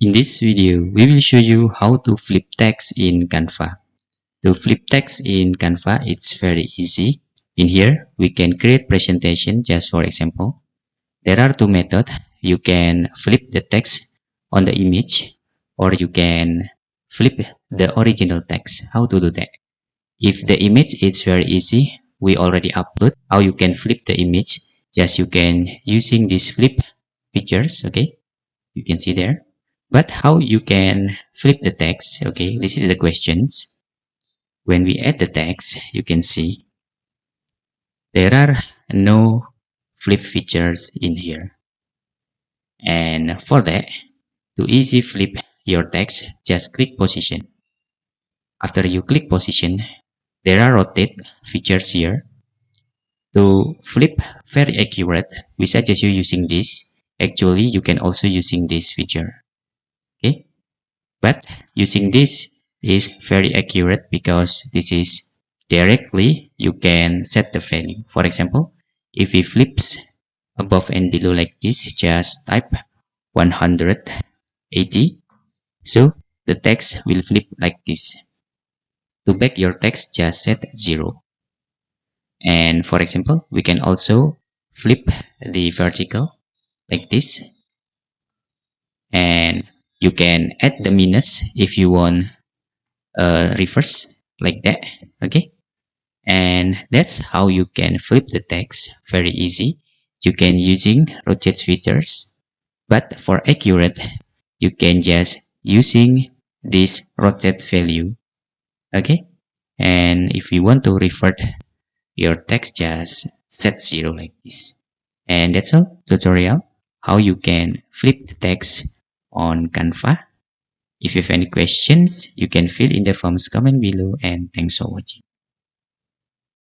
In this video, we will show you how to flip text in Canva. To flip text in Canva, it's very easy. In here, we can create presentation just for example. There are two methods. You can flip the text on the image or you can flip the original text. How to do that? If the image is very easy, we already upload how you can flip the image. Just you can using these flip features, okay? You can see there. But how you can flip the text, okay? This is the questions. When we add the text, you can see there are no flip features in here. And for that, to easy flip your text, just click position. After you click position, there are rotate features here. To flip very accurate, we suggest you using this. Actually, you can also using this feature. Okay, but using this is very accurate because this is directly you can set the value. For example, if it flips above and below like this, just type 180, so the text will flip like this. To back your text, just set 0. And for example, we can also flip the vertical like this, and you can add the minus if you want reverse like that. Okay, and that's how you can flip the text very easy. You can using rotate features, but for accurate you can just using this rotate value. Okay, and if you want to revert your text, just set 0 like this. And that's all tutorial how you can flip the text on Canva. If you have any questions, you can fill in the forms comment below, and thanks for watching.